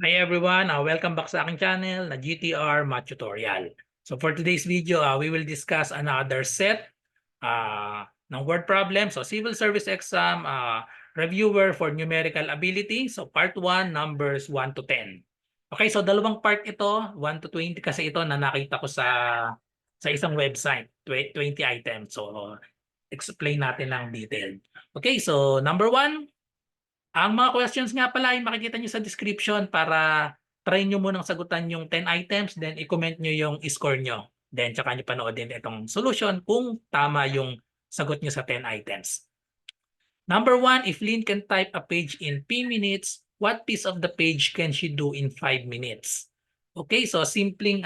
Hi everyone, welcome back sa aking channel na GTR Math Tutorial. So for today's video, we will discuss another set ng word problem. So civil service exam, reviewer for numerical ability. So part 1, numbers 1 to 10. Okay, so dalawang part ito, 1 to 20 kasi ito na nakita ko sa isang website, 20 items. So explain natin ng detail. Okay, so number 1, ang mga questions nga pala ay makikita nyo sa description para try nyo munang sagutan yung 10 items, then i-comment nyo yung score nyo. Then tsaka nyo panoodin itong solution kung tama yung sagot nyo sa 10 items. Number 1, if Lynn can type a page in P minutes, what piece of the page can she do in 5 minutes? Okay, so simpleng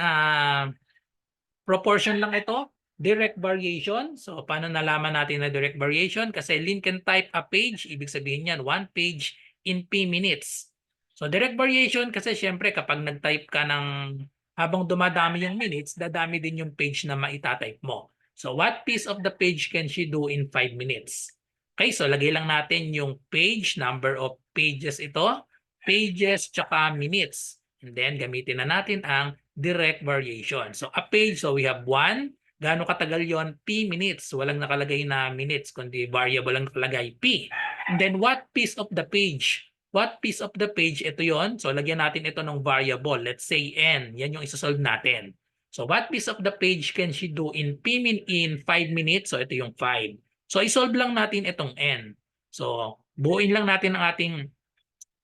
proportion lang ito. Direct variation. So, paano nalaman natin na direct variation? Kasi Lynn can type a page. Ibig sabihin yan, one page in P minutes. So, direct variation kasi syempre kapag nag-type ka ng habang dumadami yung minutes, dadami din yung page na maitatype mo. So, what piece of the page can she do in 5 minutes? Okay, so lagay lang natin yung page, number of pages ito, pages, tsaka minutes. And then, gamitin na natin ang direct variation. So, a page, so we have 1. Gaano katagal yon? P minutes. Walang nakalagay na minutes, kundi variable lang nakalagay P. And then, what piece of the page? What piece of the page? Ito yon. So, lagyan natin ito ng variable. Let's say N. Yan yung isosolve natin. So, what piece of the page can she do in in 5 minutes? So, ito yung 5. So, isolve lang natin itong N. So, buuin lang natin ang ating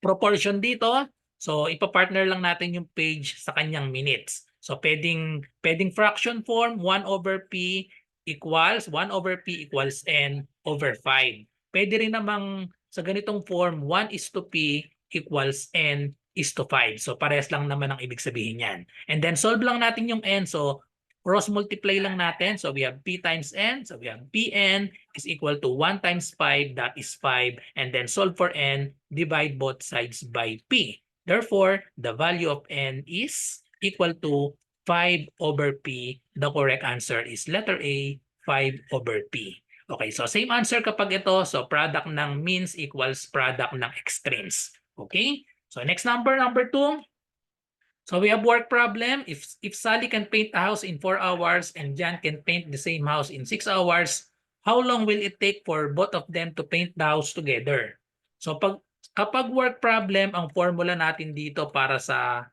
proportion dito. So, ipapartner lang natin yung page sa kanyang minutes. So, pwedeng fraction form, 1 over P equals N over 5. Pwede rin namang sa ganitong form, 1 is to P equals N is to 5. So, parehas lang naman ang ibig sabihin yan. And then, solve lang natin yung N. So, cross multiply lang natin. So, we have P times N. So, we have Pn is equal to 1 times 5, that is 5. And then, solve for N, divide both sides by P. Therefore, the value of N is equal to 5 over P. The correct answer is letter A, 5 over P. Okay, so same answer kapag ito. So, product ng means equals product ng extremes. Okay? So, next number 2. So, we have work problem. If Sally can paint a house in 4 hours and John can paint the same house in 6 hours, how long will it take for both of them to paint the house together? So, kapag work problem, ang formula natin dito para sa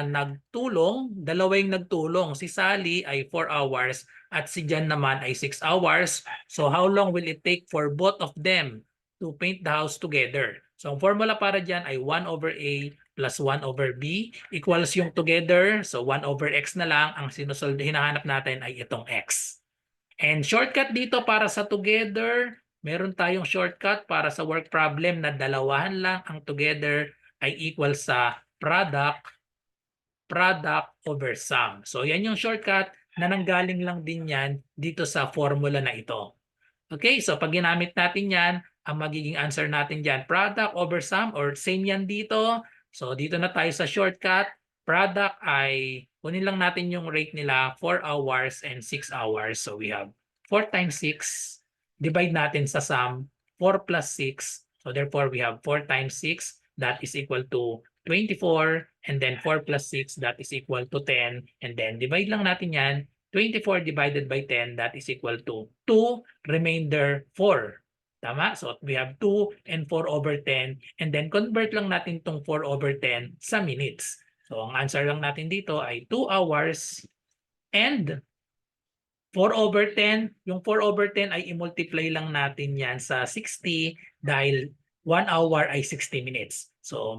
nagtulong, dalawa yung nagtulong. Si Sally ay 4 hours at si Jan naman ay 6 hours. So, how long will it take for both of them to paint the house together? So, ang formula para dyan ay 1 over A plus 1 over B equals yung together. So, 1 over X na lang. Ang hinahanap natin ay itong X. And shortcut dito para sa together, meron tayong shortcut para sa work problem na dalawahan lang ang together ay equal sa product over sum. So, yan yung shortcut na nanggaling lang din yan dito sa formula na ito. Okay, so pag ginamit natin yan, ang magiging answer natin dyan, product over sum or same yan dito. So, dito na tayo sa shortcut. Product ay, kunin lang natin yung rate nila, 4 hours and 6 hours. So, we have 4 times 6. Divide natin sa sum, 4 plus 6. So, therefore, we have 4 times 6. That is equal to 24. And then 4 plus 6, that is equal to 10. And then, divide lang natin yan. 24 divided by 10, that is equal to 2, remainder 4. Tama? So we have 2 and 4 over 10. And then convert lang natin itong 4 over 10 sa minutes. So ang answer lang natin dito ay 2 hours and 4 over 10. Yung 4 over 10 ay i-multiply lang natin yan sa 60 dahil 1 hour ay 60 minutes. So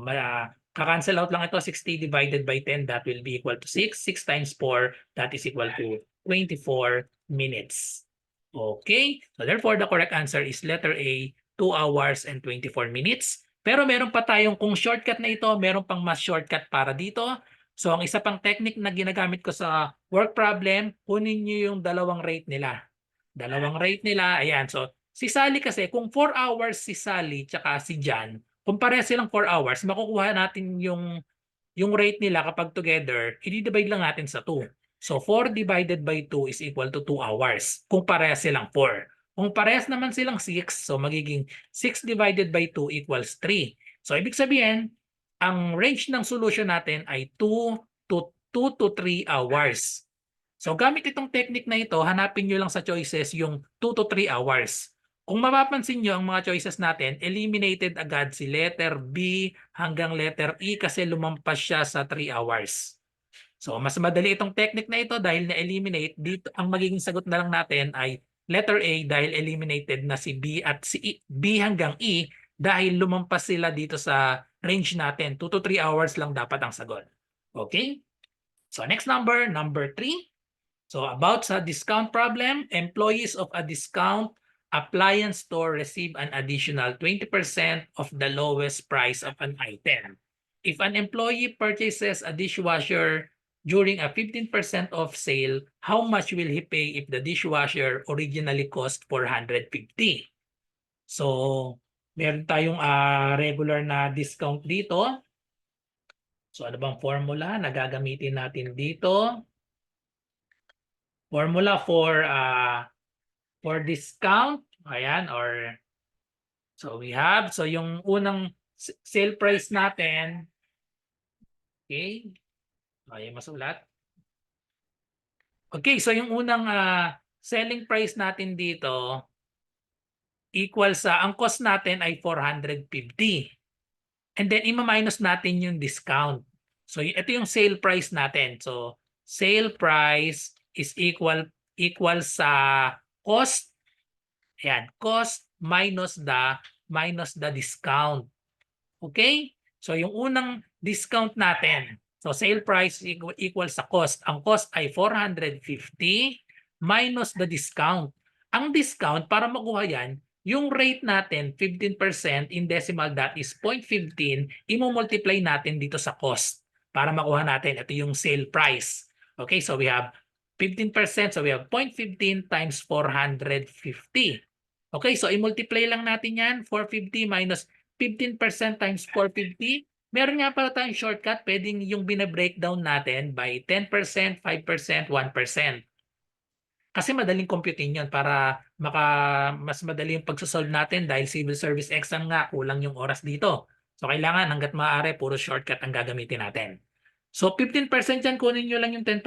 kakancel out lang ito, 60 divided by 10, that will be equal to 6. 6 times 4, that is equal to 24 minutes. Okay, so therefore the correct answer is letter A, 2 hours and 24 minutes. Pero meron pa tayong, kung shortcut na ito, meron pang mas shortcut para dito. So ang isa pang technique na ginagamit ko sa work problem, kunin nyo yung dalawang rate nila. Dalawang rate nila, ayan. So si Sally kasi, kung 4 hours si Sally tsaka si Jan, kung pareha silang 4 hours, makukuha natin yung rate nila kapag together, i-divide lang natin sa 2. So 4 divided by 2 is equal to 2 hours kung parehas silang 4. Kung parehas naman silang 6, so magiging 6 divided by 2 equals 3. So ibig sabihin, ang range ng solution natin ay 2 to 3 hours. So gamit itong technique na ito, hanapin nyo lang sa choices yung 2 to 3 hours. Kung mapapansin nyo ang mga choices natin, eliminated agad si letter B hanggang letter E kasi lumampas siya sa 3 hours. So mas madali itong technique na ito dahil na-eliminate. Dito ang magiging sagot na lang natin ay letter A dahil eliminated na si B at si B hanggang E dahil lumampas sila dito sa range natin. 2 to 3 hours lang dapat ang sagot. Okay? So next number 3. So about sa discount problem, employees of a discount appliance store receive an additional 20% of the lowest price of an item. If an employee purchases a dishwasher during a 15% off sale, how much will he pay if the dishwasher originally cost 450? So, meron tayong regular na discount dito. So, ano bang formula na gagamitin natin dito? Formula for discount, ayan, or so we have, so yung unang sale price natin, okay, ayan masulat. Okay, so yung unang selling price natin dito equal sa, ang cost natin ay 450. And then ima-minus natin yung discount. So ito yung sale price natin. So sale price is equal sa cost. Ayan, cost minus the discount. Okay? So yung unang discount natin, so sale price equal sa cost. Ang cost ay 450 minus the discount. Ang discount, para makuha yan, yung rate natin, 15% in decimal, that is 0.15, imumultiply natin dito sa cost para makuha natin. Ito yung sale price. Okay, so we have 15%, so we have 0.15 times 450. Okay, so i-multiply lang natin yan, 450 minus 15% times 450. Meron nga pala tayong shortcut, pwedeng yung bina-breakdown natin by 10%, 5%, 1%. Kasi madaling computein yun para mas madali yung pagsasolve natin dahil civil service exam nga, kulang yung oras dito. So kailangan hanggat maaari, puro shortcut ang gagamitin natin. So 15% yan, kunin nyo lang yung 10%.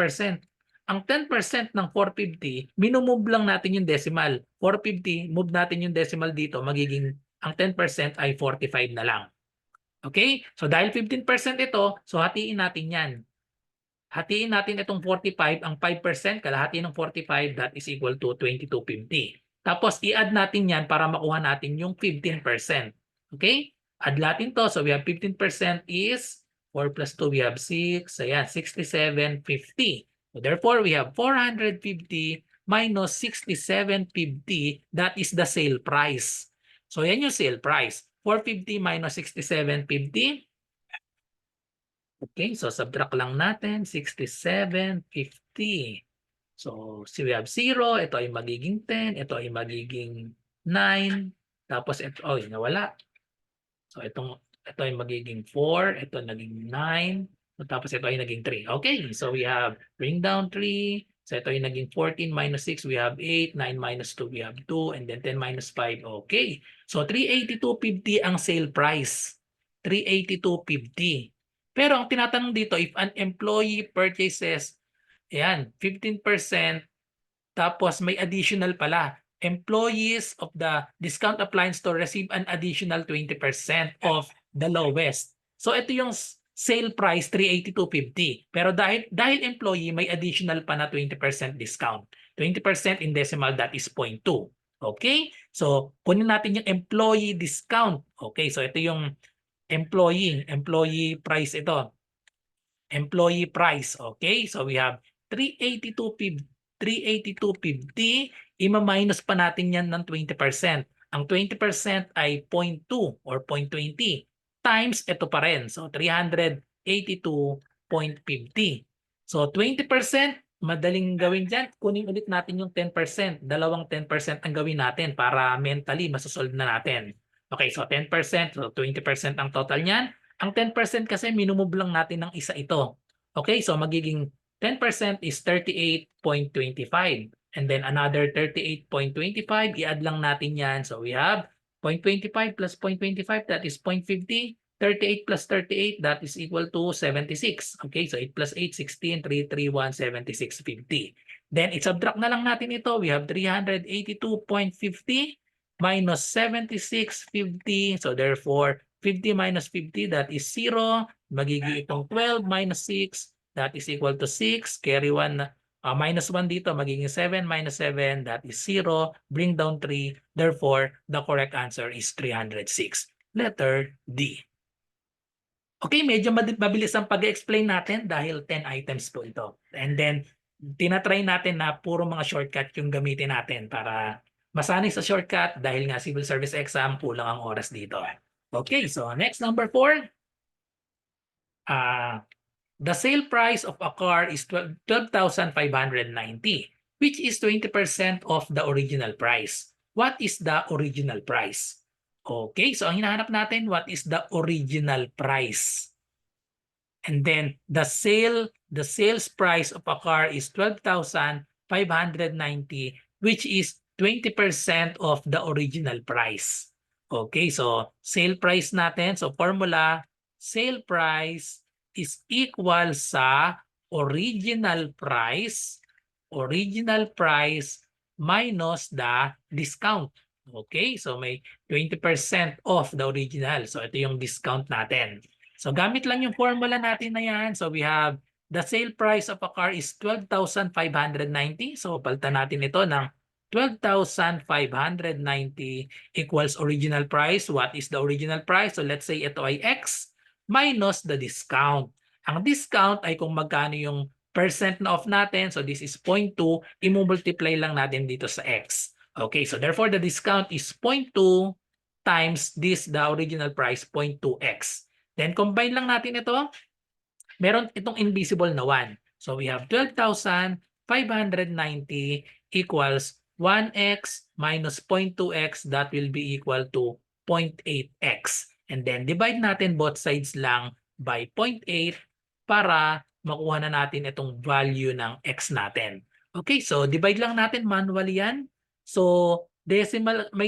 Ang 10% ng 450, minumove lang natin yung decimal. 450, move natin yung decimal dito, magiging ang 10% ay 45 na lang. Okay? So dahil 15% ito, so hatiin natin yan. Hatiin natin itong 45, ang 5%, kalahati ng 45, that is equal to 2250. Tapos i-add natin yan para makuha natin yung 15%. Okay? Add natin to. So we have 15% is 4 plus 2, we have 6. Ayan, 6750. So therefore, we have 450 minus 6750. That is the sale price. So yan yung sale price. 450 minus 6750. Okay, so subtract lang natin, 6750. So we have 0, ito ay magiging 10, ito ay magiging 9, tapos ito, nawala. So ito ay magiging 4, ito naging 9, tapos ito ay naging 3. Okay, so we have bring down 3, so ito ay naging 14 minus 6, we have 8, 9 minus 2, we have 2, and then 10 minus 5. Okay, so 382.50 ang sale price. 382.50. Pero ang tinatanong dito, if an employee purchases, ayan, 15%, tapos may additional pala. Employees of the discount appliance store receive an additional 20% of the lowest. So ito yung sale price, 382.50. Pero dahil employee, may additional pa na 20% discount. 20% in decimal, that is 0.2. Okay? So kunin natin yung employee discount. Okay, so ito yung employee price ito. Employee price. Okay, so we have 382.50. Ima-minus pa natin yan ng 20%. Ang 20% ay 0.2 or 0.20 times ito pa rin. So 382.50. So 20%, madaling gawin dyan. Kunin ulit natin yung 10%. Dalawang 10% ang gawin natin para mentally masasolve na natin. Okay, so 10%, so 20% ang total niyan. Ang 10% kasi minumove lang natin ng isa ito. Okay, so magiging 10% is 38.25. And then another 38.25, i-add lang natin yan. So we have 0.25 plus 0.25, that is 0.50. 38 plus 38, that is equal to 76. Okay, so 8 plus 8, 16, 3, 3, 1, 76, 50. Then, i-subtract na lang natin ito. We have 382.50 minus 76.50. So, therefore, 50 minus 50, that is 0. Magiging itong 12 minus 6, that is equal to 6. Carry 1, minus 1 dito, magiging 7 minus 7, that is 0. Bring down 3. Therefore, the correct answer is 306. Letter D. Okay, medyo mabilis ang pag-explain natin dahil 10 items po ito. And then, tinatry natin na puro mga shortcut yung gamitin natin para masanay sa shortcut dahil nga civil service exam, kulang ang oras dito. Okay, so next, number 4. The sale price of a car is 12,590, which is 20% of the original price. What is the original price? Okay, so ang hinahanap natin, what is the original price? And then the sales price of a car is 12,590, which is 20% of the original price. Okay, so sale price natin, so formula, sale price is equal sa original price minus the discount. Okay, so may 20% off the original. So ito yung discount natin. So gamit lang yung formula natin na yan. So we have the sale price of a car is 12,590. So palitan natin ito ng 12,590 equals original price. What is the original price? So let's say ito ay X minus the discount. Ang discount ay kung magkano yung percent na off natin. So this is 0.2. I-multiply lang natin dito sa X. Okay, so therefore the discount is 0.2 times the original price, 0.2x. Then combine lang natin ito. Meron itong invisible na 1. So we have 12,590 equals 1x minus 0.2x, that will be equal to 0.8x. And then divide natin both sides lang by 0.8 para makuha na natin itong value ng x natin. Okay, so divide lang natin manually yan. So may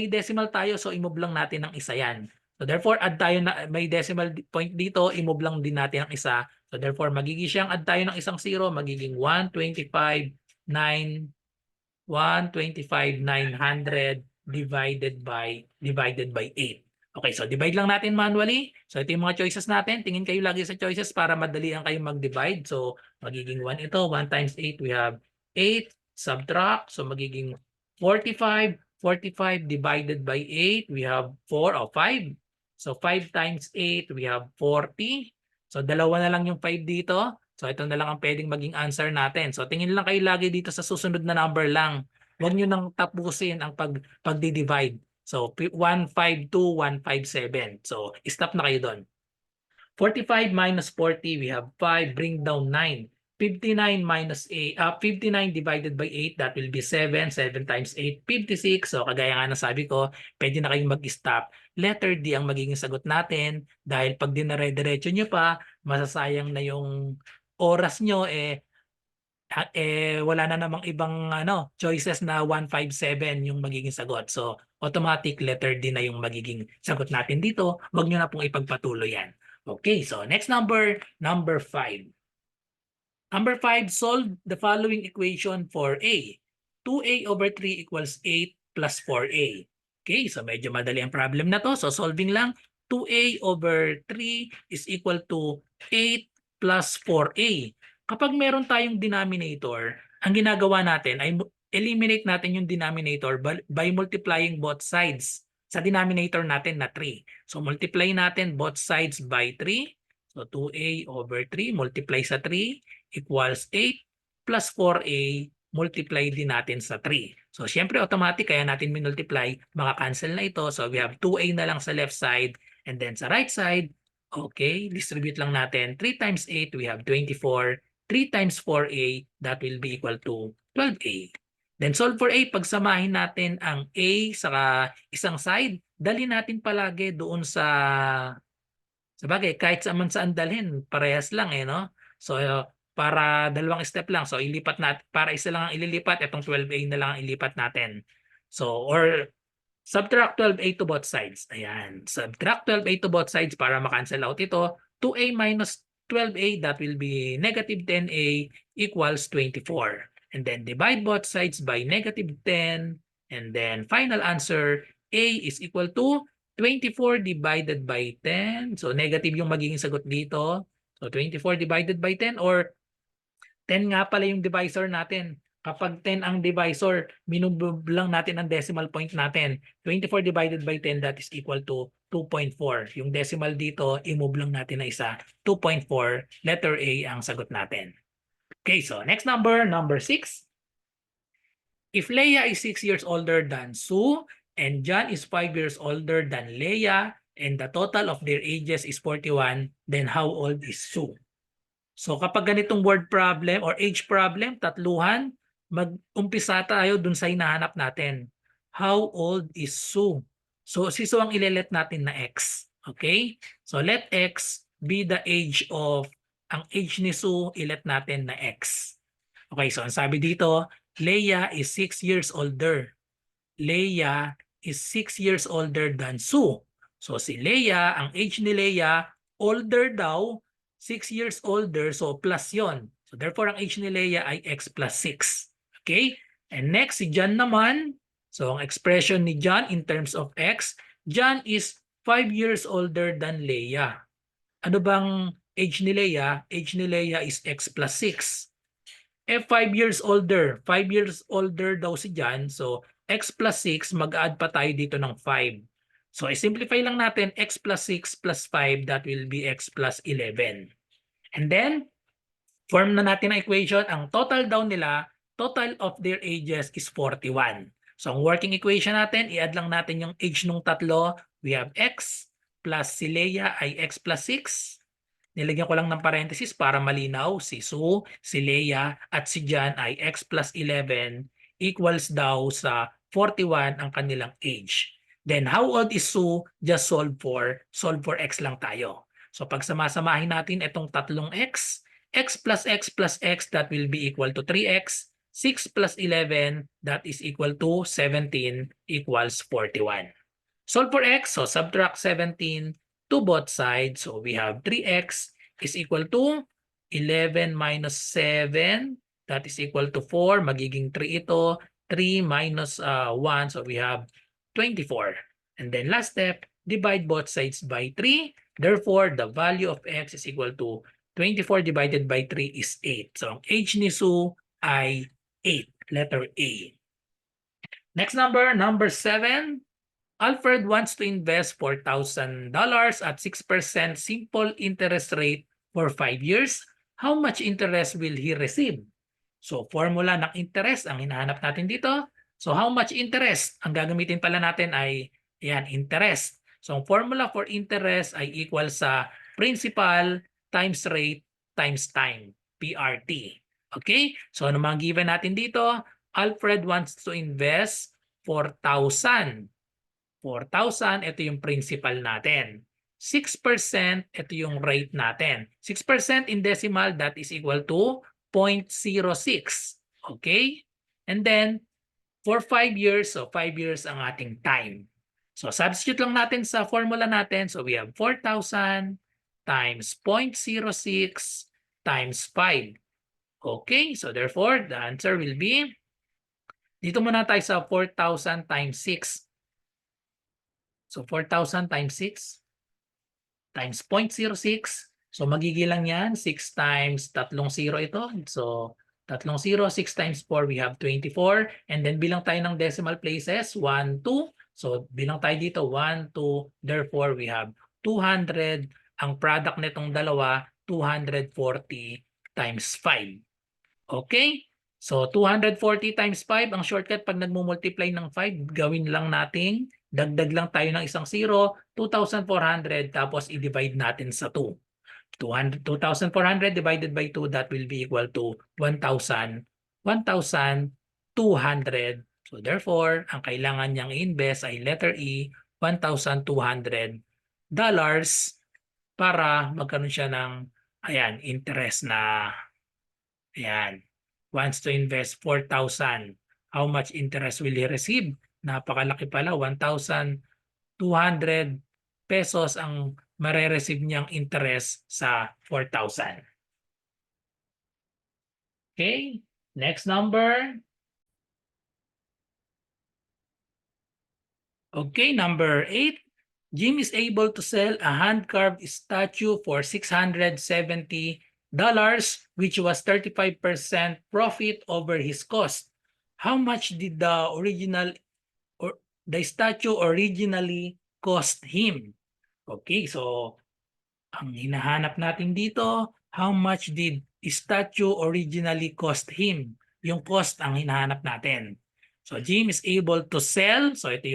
decimal tayo, so i-move lang natin ng isa yan. So therefore, add tayo na may decimal point dito, i-move lang din natin ang isa. So therefore, magiging siyang add tayo ng isang 0, magiging 125,900 divided by 8. Okay, so divide lang natin manually. So ito yung mga choices natin. Tingin kayo lagi sa choices para madali ang kayo mag-divide. So magiging 1 ito. 1 times 8, we have 8. Subtract. So magiging 45. 45 divided by 8, we have 4 o 5. So 5 times 8, we have 40. So dalawa na lang yung 5 dito. So ito na lang ang pwedeng maging answer natin. So tingin lang kayo lagi dito sa susunod na number lang. Huwag nyo nang tapusin ang pagdi-divide. So 152, 157. So stop na kayo doon. 45 minus 40, we have 5. Bring down 9. 59 minus 8, 59 divided by 8, that will be 7. 7 times 8, 56. So kagaya nga ng sabi ko, pwede na kayong mag-stop. Letter D ang magiging sagot natin dahil pag dinare-diretso nyo pa, masasayang na yung oras nyo, wala na namang ibang choices na 157 yung magiging sagot. So automatic letter D na yung magiging sagot natin dito. Huwag nyo na pong ipagpatuloy yan. Okay, so next number 5. Number 5, solve the following equation for A. 2A over 3 equals 8 plus 4A. Okay, so medyo madali ang problem na to. So solving lang, 2A over 3 is equal to 8 plus 4A. Kapag meron tayong denominator, ang ginagawa natin ay eliminate natin yung denominator by multiplying both sides sa denominator natin na 3. So multiply natin both sides by 3. So 2A over 3 multiply sa 3 equals 8 plus 4A multiply din natin sa 3. So syempre automatic kaya natin minultiply, maka-cancel na ito. So we have 2A na lang sa left side and then sa right side, okay, distribute lang natin. 3 times 8 we have 24. 3 times 4A, that will be equal to 12A. Then solve for A, pagsamahin natin ang A sa isang side, dali natin palagi doon sa bagay, kahit saan dalhin, parehas lang no? So para dalawang step lang. So ilipat natin, para isa lang ang ililipat, itong 12A na lang ang ilipat natin. So or Subtract 12a to both sides. Ayan. Subtract 12a to both sides para makancel out ito. 2a minus 12a, that will be negative 10a equals 24. And then divide both sides by negative 10. And then final answer, a is equal to 24 divided by 10. So negative yung magiging sagot dito. So 24 divided by 10, or 10 nga pala yung divisor natin. Kapag 10 ang divisor, minumove lang natin ang decimal point natin. 24 divided by 10, that is equal to 2.4. Yung decimal dito, i-move lang natin na isa. 2.4, letter A ang sagot natin. Okay, so next number, number 6. If Leah is 6 years older than Sue and John is 5 years older than Leah and the total of their ages is 41, then how old is Sue? So kapag ganitong word problem or age problem, tatluhan, mag-umpisa tayo dun sa hinahanap natin. How old is Sue? So si Sue ang ilelet natin na X. Okay? So let X be the age of, ang age ni Sue, ilet natin na X. Okay, so ang sabi dito, Leah is 6 years older. Leah is 6 years older than Sue. So si Leah, ang age ni Leah, older daw, 6 years older, so plus yon. So therefore, ang age ni Leah ay x plus 6. Okay? And next, si John naman. So ang expression ni John in terms of x, John is 5 years older than Leah. Ano bang age ni Leah? Age ni Leah is x plus 6. 5 years older. 5 years older daw si John. So x plus 6, mag-add pa tayo dito ng 5. So, i-simplify lang natin x plus 6 plus 5, that will be x plus 11. And then, form na natin ang equation. Ang total daw nila, total of their ages is 41. So, ang working equation natin, i-add lang natin yung age nung tatlo. We have x plus si Leah ay x plus 6. Nilagyan ko lang ng parenthesis para malinaw. Si Sue, si Leah, at si John ay x plus 11 equals daw sa 41 ang kanilang age. Then how old is Sue? Just solve for x lang tayo. So pag samasamahin natin itong tatlong x plus x plus x, that will be equal to 3x. 6 plus 11, that is equal to 17 equals 41. Solve for x, so subtract 17 to both sides. So we have 3x is equal to 11 minus 7, that is equal to 4. Magiging 3 ito. 3 minus 1, so we have 24. And then last step, divide both sides by 3. Therefore, the value of x is equal to 24 divided by 3 is 8. So ang age ni Sue ay 8, letter A. Next number, number 7. Alfred wants to invest $4,000 at 6% simple interest rate for 5 years. How much interest will he receive? So, formula ng interest ang hinahanap natin dito. So, how much interest? Ang gagamitin pala natin ay yan, interest. So, ang formula for interest ay equal sa principal times rate times time, PRT. Okay? So, ano mga given natin dito? Alfred wants to invest 4,000. 4,000, ito yung principal natin. 6%, ito yung rate natin. 6% in decimal, that is equal to 0.06. Okay? And then, for 5 years, so 5 years ang ating time. So, substitute lang natin sa formula natin. So, we have 4,000 times 0.06 times 5. Okay? So, therefore, the answer will be, dito muna tayo sa 4,000 times 6. So, 4,000 times 6 times 0.06. So, magiging lang yan. 6 times 3 0 ito. So, 3 0, 6 times 4, we have 24. And then, bilang tayo ng decimal places, 1, 2. So, bilang tayo dito, 1, 2. Therefore, we have 200. Ang product nitong dalawa, 240 times 5. Okay? So, 240 times 5, ang shortcut pag nagmumultiply ng 5, gawin lang nating dagdag lang tayo ng isang 0, 2,400, tapos i-divide natin sa 2. 2,400 divided by 2, that will be equal to 1,200. So therefore, ang kailangan niyang invest ay letter E, $1,200 para magkaroon siya ng interest na wants to invest 4,000. How much interest will he receive? napakalaki pala, 1,200 pesos ang mare-receive niyang interest sa 4,000. Okay, next number. Okay, number 8. Jim is able to sell a hand-carved statue for $670, which was 35% profit over his cost. How much did the statue originally cost him? Okay, so ang hinahanap natin dito, how much did statue originally cost him? Yung cost ang hinahanap natin. So Jim is able to sell. So ito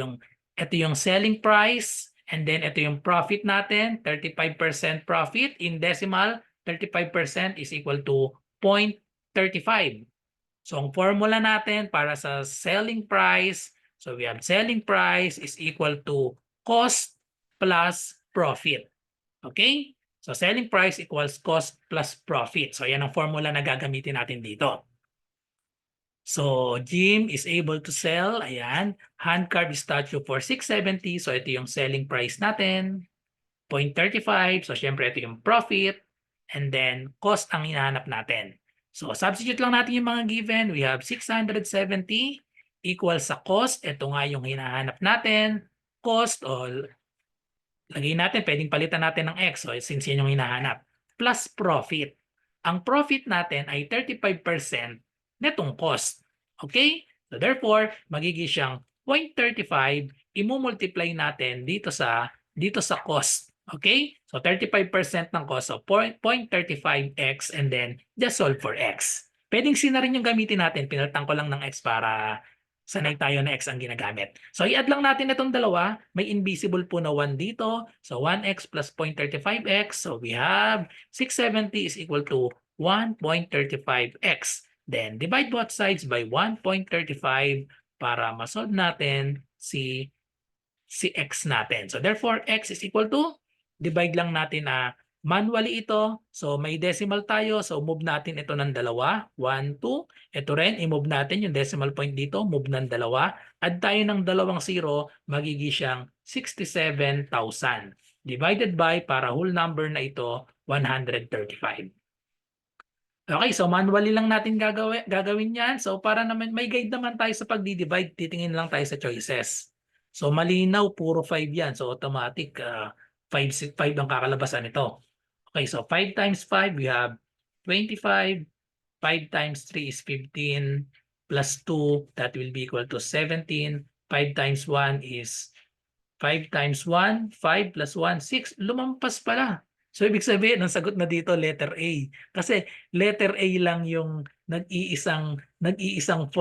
yung selling price, and then ito yung profit natin, 35% profit in decimal, 35% is equal to 0.35. So ang formula natin para sa selling price, so we have selling price is equal to cost plus profit. Okay? So selling price equals cost plus profit. So yan ang formula na gagamitin natin dito. So Jim is able to sell, ayan, hand-carved statue for $670. So ito yung selling price natin, 0.35. So syempre ito yung profit. And then cost ang hinahanap natin. So substitute lang natin yung mga given. We have 670 equals sa cost. Ito nga yung hinahanap natin. Cost o lagay natin, pwedeng palitan natin ng X. So, since yan yung hinahanap. Plus profit. Ang profit natin ay 35% netong cost. Okay? So, therefore, magiging siyang 0.35. Imumultiply natin dito sa cost. Okay? So, 35% ng cost. So, 0.35x and then just solve for x. Pwedeng C na rin yung gamitin natin. Pinalitan ko lang ng x para sanay tayo na x ang ginagamit. So, i-add lang natin itong dalawa. May invisible po na 1 dito. So, 1x plus 0.35x. So, we have 670 is equal to 1.35x. Then, divide both sides by 1.35 para masolve natin si x natin. So, therefore, x is equal to, divide lang natin manually ito. So, may decimal tayo. So, move natin ito ng dalawa. 1, 2. Ito rin, i-move natin yung decimal point dito. Move ng dalawa. Add tayo ng dalawang 0. Magiging siyang 67,000. Divided by, para whole number na ito, 135. Okay, so manually lang natin gagawin yan. So, para naman, may guide naman tayo sa pagdi-divide. Titingin lang tayo sa choices. So, malinaw, puro 5 yan. So, automatic, 5 ang kakalabasan nito. Okay, so 5 times 5, we have 25. 5 times 3 is 15. Plus 2, that will be equal to 17. 5 times 1 is 5 times 1, 5 plus 1, 6. Lumampas pala. So, ibig sabihin, ang sagot na dito, letter A. Kasi letter A lang yung nag-iisang 4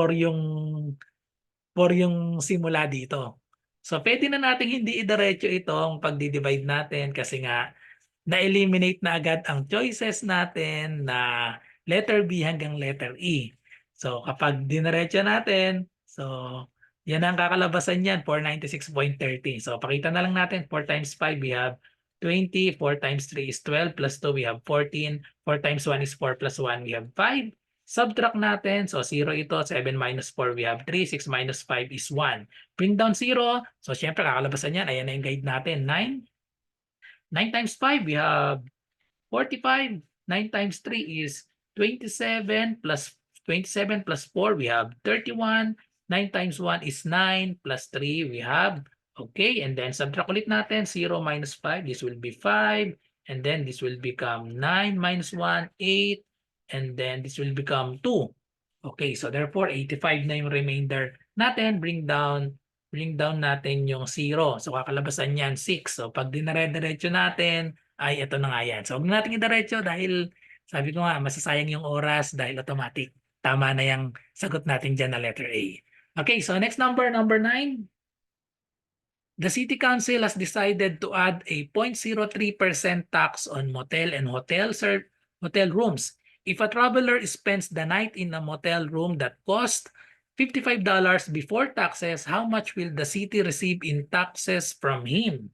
yung simula dito. So, pwede na natin hindi idiretso itong pagdi-divide natin kasi nga na-eliminate na agad ang choices natin na letter B hanggang letter E. So, kapag diniretso natin, so, yan ang kakalabasan yan, 496.30. So, pakita na lang natin, 4 times 5, we have 20. 4 times 3 is 12, plus 2, we have 14. 4 times 1 is 4, plus 1, we have 5. Subtract natin, so 0 ito, 7 minus 4, we have 3. 6 minus 5 is 1. Bring down 0, so syempre kakalabasan yan, ayan na yung guide natin, 9. 9 times 5, we have 45. 9 times 3 is 27 plus 27 plus 4, we have 31. 9 times 1 is 9 plus 3, we have, okay, and then subtract ulit natin, 0 minus 5, this will be 5, and then this will become 9 minus 1, 8, and then this will become 2. Okay, so therefore, 85 na yung remainder natin, bring down natin yung 0. So, kakalabasan yan, 6. So, pag dinare-diretso natin, ay ito na nga yan. So, huwag natin i-diretso dahil sabi ko nga, masasayang yung oras dahil automatic. Tama na yung sagot natin dyan na letter A. Okay, so next number 9. The City Council has decided to add a 0.03% tax on motel and hotel rooms. If a traveler spends the night in a motel room that cost $55 before taxes, how much will the city receive in taxes from him?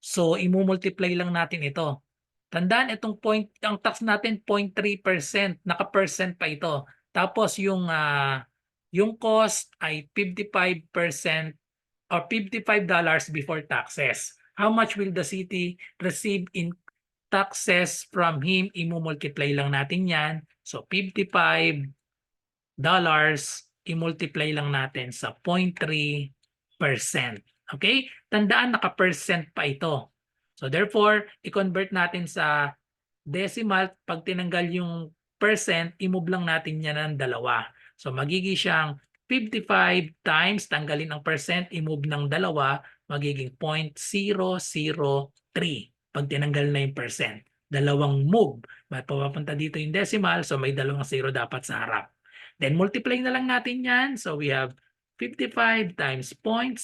So, imumultiply lang natin ito. Tandaan, ang tax natin 0.3%, naka-percent pa ito. Tapos yung yung cost ay 55% or $55 before taxes. How much will the city receive in taxes from him? Imumultiply lang natin yan. So $55, i-multiply lang natin sa 0.3%. Okay? Tandaan, naka-percent pa ito. So therefore, i-convert natin sa decimal. Pag tinanggal yung percent, i-move lang natin yan ng dalawa. So magiging siyang 55 times, tanggalin ang percent, i-move ng dalawa, magiging 0.003 pag tinanggal na yung percent. Dalawang move. Papapunta dito yung decimal, so may dalawang zero dapat sa harap. Then multiply na lang natin yan. So we have 55 times 0.003.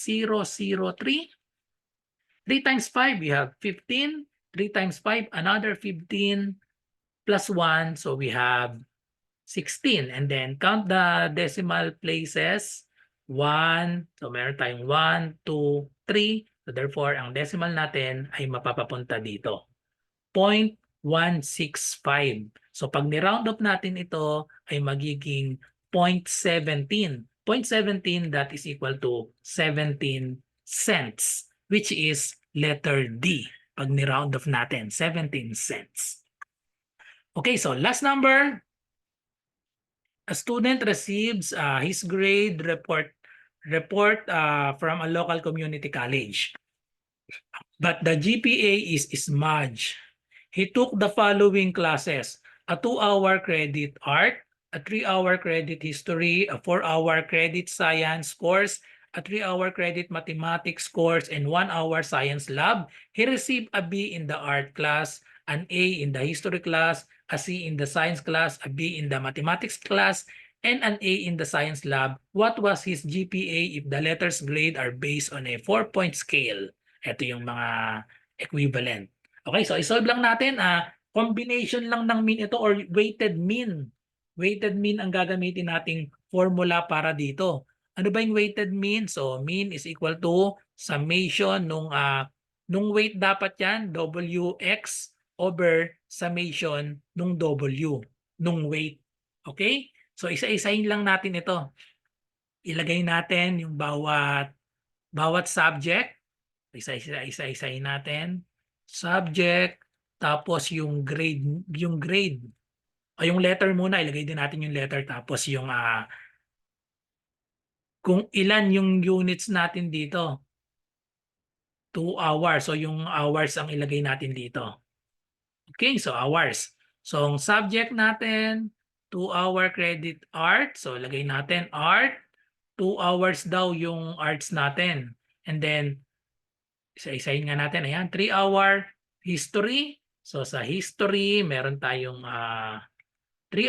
3 times 5, we have 15. 3 times 5, another 15 plus 1. So we have 16. And then count the decimal places. 1. So meron tayong 1, 2, 3. So therefore, ang decimal natin ay mapapapunta dito. 0.165. So pag ni-round up natin ito ay magiging 0.17. 0.17, that is equal to 17 cents, which is letter D. Pag ni-round off natin, 17 cents. Okay, so last number. A student receives his grade report from a local community college. But the GPA is smudged. He took the following classes: a 2-hour credit art, a 3-hour credit history, a 4-hour credit science course, a 3-hour credit mathematics course, and 1-hour science lab. He received a B in the art class, an A in the history class, a C in the science class, a B in the mathematics class, and an A in the science lab. What was his GPA if the letters grade are based on a 4-point scale? Ito yung mga equivalent. Okay, so isolve lang natin. Combination lang ng mean ito or weighted mean. Weighted mean ang gagamitin nating formula para dito. Ano ba yung weighted mean? So mean is equal to summation nung weight dapat yan, WX over summation nung W, nung weight. Okay? So isa-isahin lang natin ito. Ilagay natin yung bawat subject. Isa-isahin natin. Subject, tapos yung grade, o yung letter muna, ilagay din natin yung letter, tapos yung kung ilan yung units natin dito. 2 hours. So yung hours ang ilagay natin dito. Okay, so hours. So ang subject natin, 2-hour credit art. So lagay natin art. 2 hours daw yung arts natin. And then isa-isahin nga natin. Ayan, 3-hour history. So sa history, meron tayong 3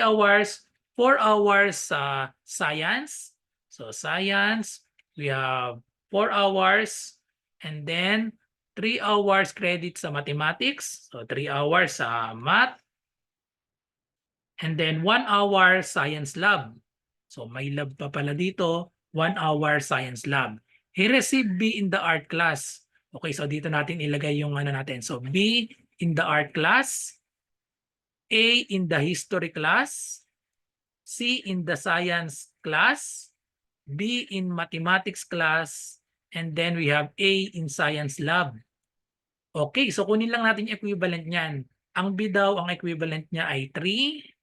hours, 4 hours sa science. So science, we have 4 hours. And then 3 hours credit sa mathematics. So 3 hours sa math. And then 1 hour science lab. So may lab pa pala dito, 1 hour science lab. He received B in the art class. Okay, so dito natin ilagay yung ano natin. So B in the art class, A in the history class, C in the science class, B in mathematics class, and then we have A in science lab. Okay, so kunin lang natin yung equivalent niyan. Ang B daw, ang equivalent niya ay 3.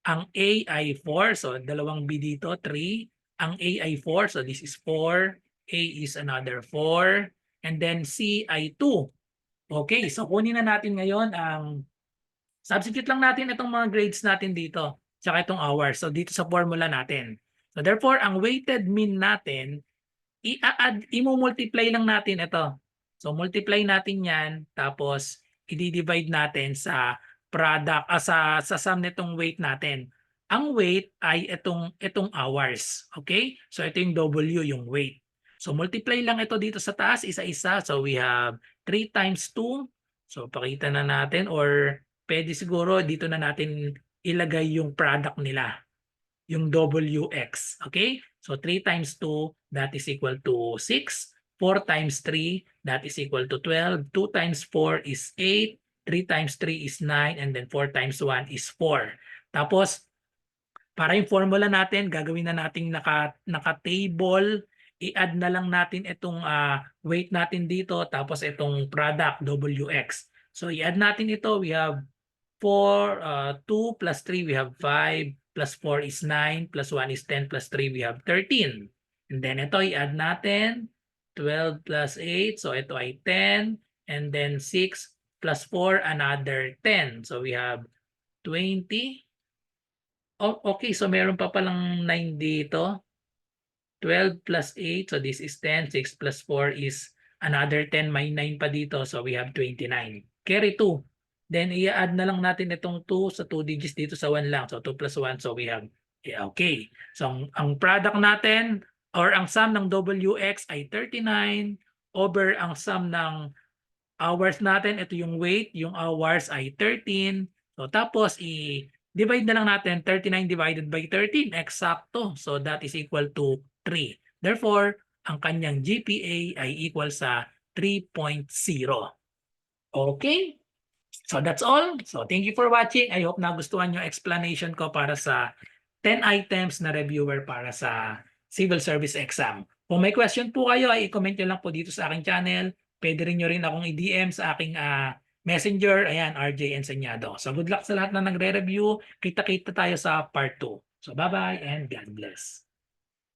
Ang A ay 4. So dalawang B dito, 3. Ang A ay 4. So this is 4. A is another 4. And then C ay 2. Okay, so kunin na natin ngayon ang substitute lang natin itong mga grades natin dito. Tsaka itong hours. So dito sa formula natin. So therefore, ang weighted mean natin, i-multiply lang natin ito. So multiply natin yan. Tapos i-divide natin sa product, sa sum nitong weight natin. Ang weight ay itong hours. Okay? So ito yung W, yung weight. So multiply lang ito dito sa taas, isa-isa. So we have 3 times 2. So pakita na natin or pwede siguro dito na natin ilagay yung product nila. Yung WX. Okay? So 3 times 2, that is equal to 6. 4 times 3, that is equal to 12. 2 times 4 is 8. 3 times 3 is 9. And then 4 times 1 is 4. Tapos, Para yung formula natin, gagawin na nating naka-table. I-add na lang natin itong weight natin dito, tapos itong product, WX. So i-add natin ito. We have 2 plus 3, we have 5, plus 4 is 9, plus 1 is 10, plus 3, we have 13. And then ito, i-add natin. 12 plus 8, so ito ay 10. And then 6 plus 4, another 10. So we have 20. Oh, okay, so meron pa palang 9 dito. 12 plus 8, so this is 10. 6 plus 4 is another 10. May 9 pa dito, so we have 29. Carry 2. Then i-add na lang natin itong 2 sa 2 digits dito sa 1 lang. So 2 plus 1, so we have, okay. So ang product natin or ang sum ng WX ay 39 over ang sum ng hours natin. Ito yung weight, yung hours ay 13. So tapos divide na lang natin 39 divided by 13, eksakto. So that is equal to 3. Therefore, ang kanyang GPA ay equal sa 3.0. Okay? So that's all. So thank you for watching. I hope nagustuhan yung explanation ko para sa 10 items na reviewer para sa civil service exam. Kung may question po kayo, ay i-comment nyo lang po dito sa aking channel. Pwede rin nyo rin akong i-DM sa aking messenger. Ayan, RJ Enseñado. So good luck sa lahat na nagre-review. Kita-kita tayo sa part 2. So bye-bye and God bless.